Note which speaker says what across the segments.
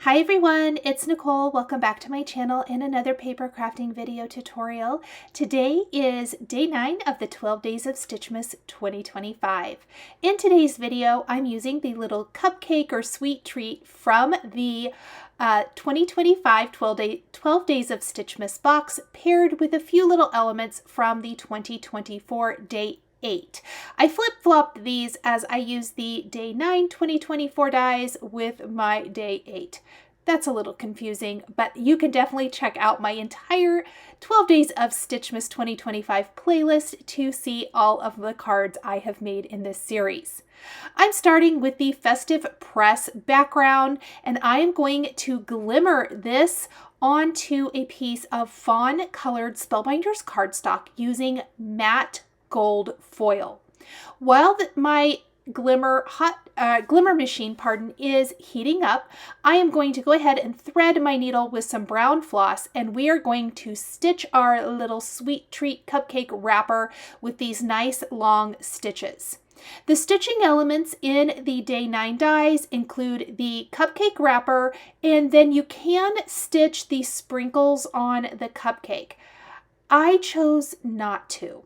Speaker 1: Hi everyone, it's Nicole. Welcome back to my channel and another paper crafting video tutorial. Today is day 9 of the 12 Days of Stitchmas 2025. In today's video, I'm using the little cupcake or sweet treat from the 2025 12 Days of Stitchmas box, paired with a few little elements from the 2024 day 8. I flip-flopped these as I use the day 9 2024 dies with my day 8. That's a little confusing, but you can definitely check out my entire 12 Days of Stitchmas 2025 playlist to see all of the cards I have made in this series. I'm starting with the Festive Press background, and I am going to glimmer this onto a piece of fawn colored Spellbinders cardstock using matte gold foil. While my Glimmer machine, is heating up, I am going to go ahead and thread my needle with some brown floss, and we are going to stitch our little sweet treat cupcake wrapper with these nice long stitches. The stitching elements in the day 9 dies include the cupcake wrapper, and then you can stitch the sprinkles on the cupcake. I chose not to.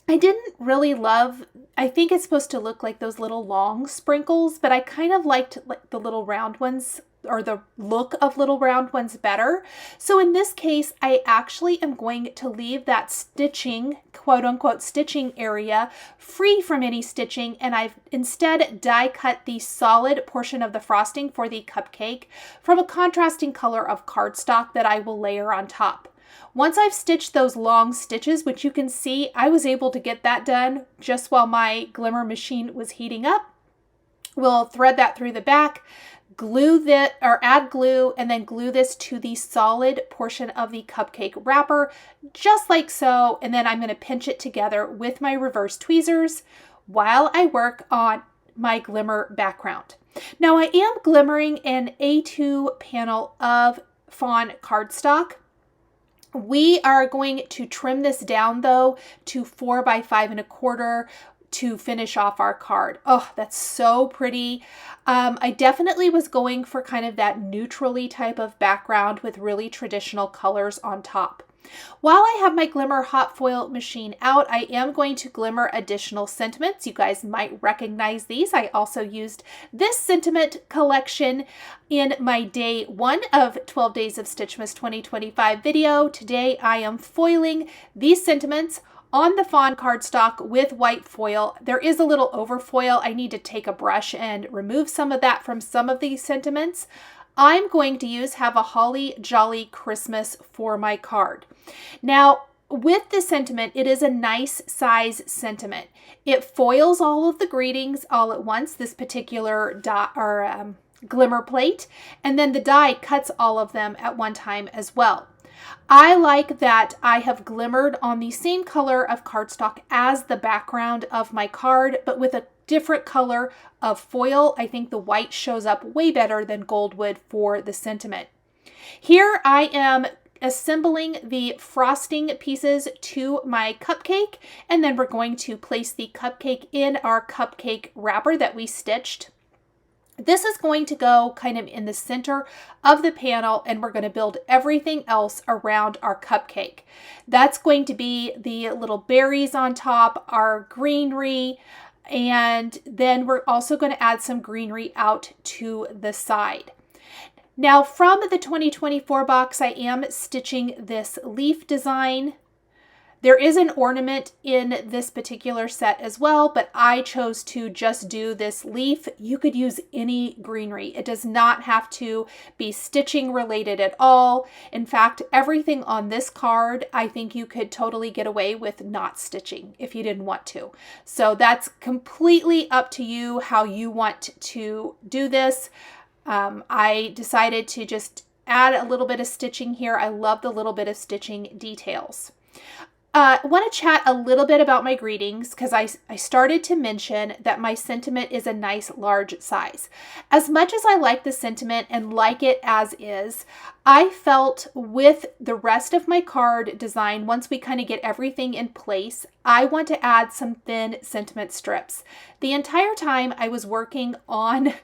Speaker 1: I didn't really love, I think it's supposed to look like those little long sprinkles, but I kind of liked the little round ones, or the look of little round ones, better. So in this case, I actually am going to leave that stitching, quote unquote stitching area, free from any stitching, and I've instead die cut the solid portion of the frosting for the cupcake from a contrasting color of cardstock that I will layer on top. Once I've stitched those long stitches, which you can see, I was able to get that done just while my Glimmer machine was heating up. We'll thread that through the back, glue that, or add glue, and then glue this to the solid portion of the cupcake wrapper, just like so. And then I'm going to pinch it together with my reverse tweezers while I work on my Glimmer background. Now I am glimmering an A2 panel of fawn cardstock. We are going to trim this down though to 4 by 5 1/4 to finish off our card. Oh, that's so pretty. I definitely was going for kind of that neutrally type of background with really traditional colors on top. While I have my Glimmer hot foil machine out, I am going to glimmer additional sentiments. You guys might recognize these. I also used this sentiment collection in my day 1 of 12 Days of Stitchmas 2025 video. Today I am foiling these sentiments on the fawn cardstock with white foil. There is a little overfoil. I need to take a brush and remove some of that from some of these sentiments. I'm going to use Have a Holly Jolly Christmas for my card. Now, with this sentiment, it is a nice size sentiment. It foils all of the greetings all at once, this particular glimmer plate, and then the die cuts all of them at one time as well. I like that I have glimmered on the same color of cardstock as the background of my card, but with a different color of foil. I think the white shows up way better than gold would for the sentiment. Here I am assembling the frosting pieces to my cupcake, and then we're going to place the cupcake in our cupcake wrapper that we stitched. This is going to go kind of in the center of the panel, and we're going to build everything else around our cupcake. That's going to be the little berries on top, our greenery, and then we're also going to add some greenery out to the side. Now from the 2024 box, I am stitching this leaf design. There is an ornament in this particular set as well, but I chose to just do this leaf. You could use any greenery. It does not have to be stitching related at all. In fact, everything on this card, I think you could totally get away with not stitching if you didn't want to. So that's completely up to you how you want to do this. I decided to just add a little bit of stitching here. I love the little bit of stitching details. I want to chat a little bit about my greetings because I started to mention that my sentiment is a nice large size. As much as I like the sentiment and like it as is, I felt with the rest of my card design, once we kind of get everything in place, I want to add some thin sentiment strips. The entire time I was working on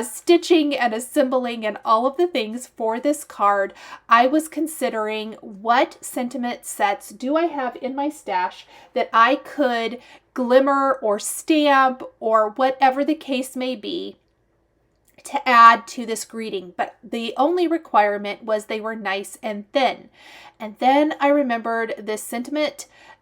Speaker 1: stitching and assembling and all of the things for this card, I was considering what sentiment sets do I have in my stash that I could glimmer or stamp or whatever the case may be to add to this greeting, but the only requirement was they were nice and thin. And then I remembered this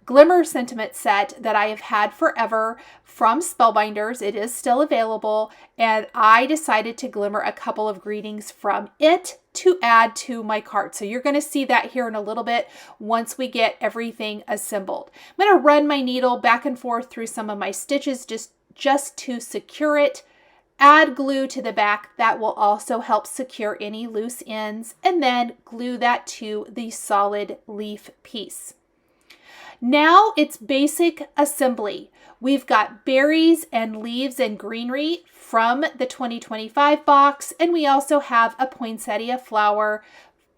Speaker 1: Glimmer sentiment set that I have had forever from Spellbinders. It is still available, and I decided to glimmer a couple of greetings from it to add to my card. So you're going to see that here in a little bit once we get everything assembled. I'm going to run my needle back and forth through some of my stitches just to secure it. Add glue to the back. That will also help secure any loose ends, and then glue that to the solid leaf piece. Now it's basic assembly. We've got berries and leaves and greenery from the 2025 box, and we also have a poinsettia flower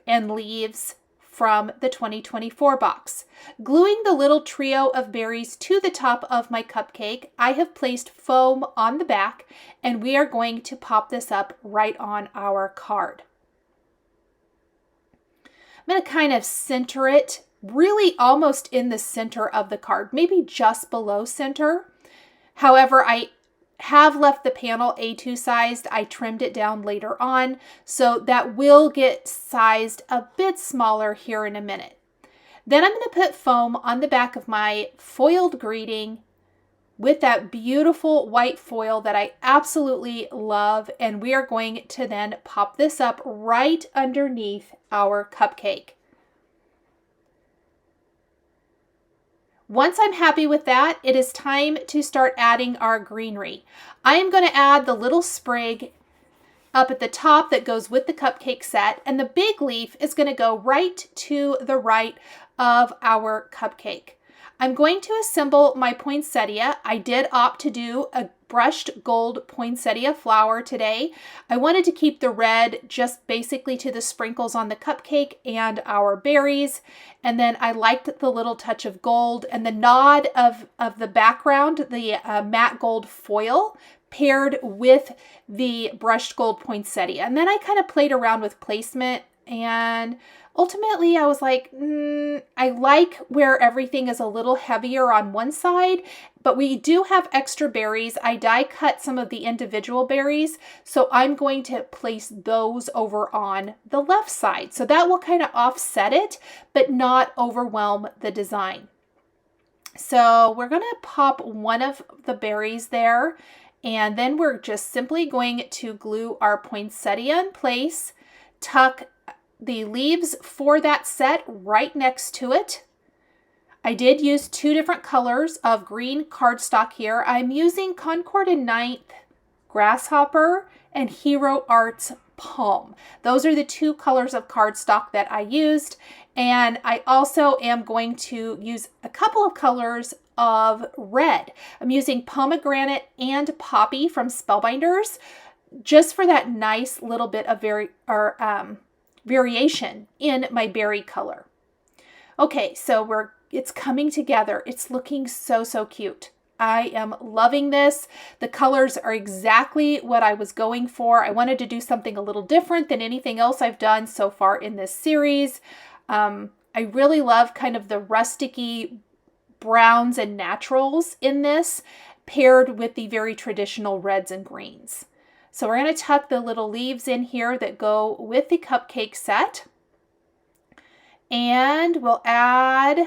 Speaker 1: and leaves from the 2024 box. Gluing the little trio of berries to the top of my cupcake, I have placed foam on the back, and we are going to pop this up right on our card. I'm going to kind of center it, really almost in the center of the card, maybe just below center. However, I have left the panel A2 sized. I trimmed it down later on, so that will get sized a bit smaller here in a minute. Then I'm going to put foam on the back of my foiled greeting with that beautiful white foil that I absolutely love, and we are going to then pop this up right underneath our cupcake. Once I'm happy with that, it is time to start adding our greenery. I am going to add the little sprig up at the top that goes with the cupcake set, and the big leaf is going to go right to the right of our cupcake. I'm going to assemble my poinsettia. I did opt to do a brushed gold poinsettia flower today. I wanted to keep the red just basically to the sprinkles on the cupcake and our berries. And then I liked the little touch of gold and the nod of the background, the matte gold foil paired with the brushed gold poinsettia. And then I kind of played around with placement, and ultimately I was like, I like where everything is a little heavier on one side, but we do have extra berries. I die cut some of the individual berries, so I'm going to place those over on the left side. So that will kind of offset it, but not overwhelm the design. So we're going to pop one of the berries there, and then we're just simply going to glue our poinsettia in place, tuck the leaves for that set right next to it. I did use two different colors of green cardstock here. I'm using Concord and Ninth Grasshopper and Hero Arts Palm. Those are the two colors of cardstock that I used. And I also am going to use a couple of colors of red. I'm using Pomegranate and Poppy from Spellbinders just for that nice little bit of variation in my berry color. Okay, so it's coming together. It's looking so, so cute. I am loving this. The colors are exactly what I was going for. I wanted to do something a little different than anything else I've done so far in this series. I really love kind of the rusticy browns and naturals in this, paired with the very traditional reds and greens. So we're going to tuck the little leaves in here that go with the cupcake set. And we'll add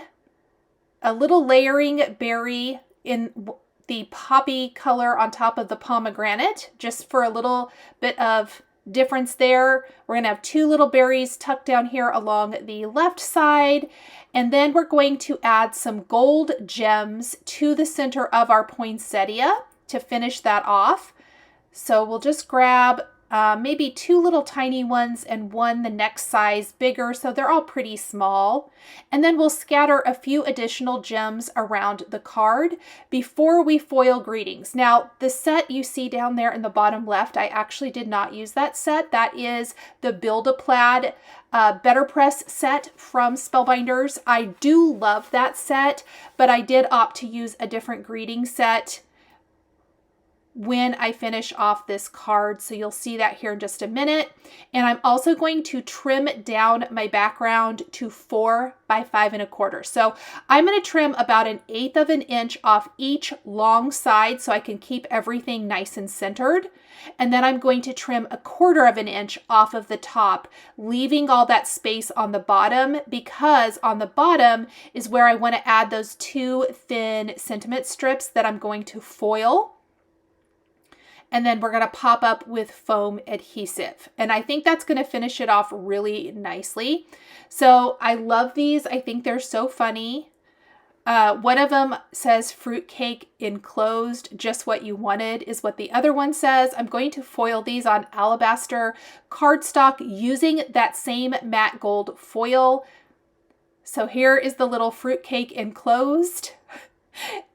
Speaker 1: a little layering berry in the poppy color on top of the pomegranate, just for a little bit of difference there. We're going to have two little berries tucked down here along the left side. And then we're going to add some gold gems to the center of our poinsettia to finish that off. So we'll just grab maybe 2 little tiny ones and one the next size bigger, so they're all pretty small. And then we'll scatter a few additional gems around the card before we foil greetings. Now, the set you see down there in the bottom left, I actually did not use that set. That is the Build-A-Plaid BetterPress set from Spellbinders. I do love that set, but I did opt to use a different greeting set when I finish off this card. So you'll see that here in just a minute. And I'm also going to trim down my background to 4 by 5 1/4. So I'm going to trim about 1/8 of an inch off each long side so I can keep everything nice and centered. And then I'm going to trim 1/4 of an inch off of the top, leaving all that space on the bottom, because on the bottom is where I want to add those 2 thin sentiment strips that I'm going to foil. And then we're going to pop up with foam adhesive. And I think that's going to finish it off really nicely. So I love these. I think they're so funny. One of them says fruitcake enclosed, just what you wanted is what the other one says. I'm going to foil these on alabaster cardstock using that same matte gold foil. So here is the little fruitcake enclosed.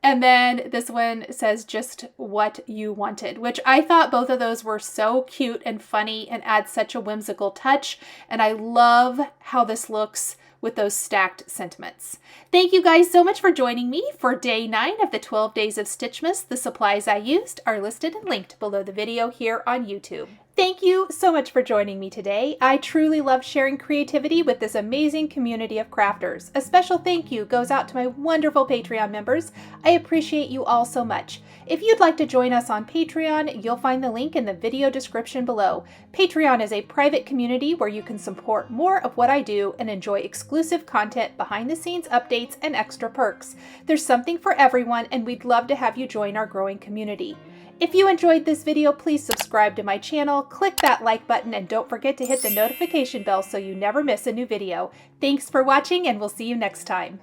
Speaker 1: And then this one says just what you wanted, which I thought both of those were so cute and funny and add such a whimsical touch. And I love how this looks with those stacked sentiments. Thank you guys so much for joining me for day 9 of the 12 Days of Stitchmas. The supplies I used are listed and linked below the video here on YouTube. Thank you so much for joining me today. I truly love sharing creativity with this amazing community of crafters. A special thank you goes out to my wonderful Patreon members. I appreciate you all so much. If you'd like to join us on Patreon, you'll find the link in the video description below. Patreon is a private community where you can support more of what I do and enjoy exclusive content, behind-the-scenes updates, and extra perks. There's something for everyone, and we'd love to have you join our growing community. If you enjoyed this video, please subscribe to my channel, click that like button, and don't forget to hit the notification bell so you never miss a new video. Thanks for watching, and we'll see you next time.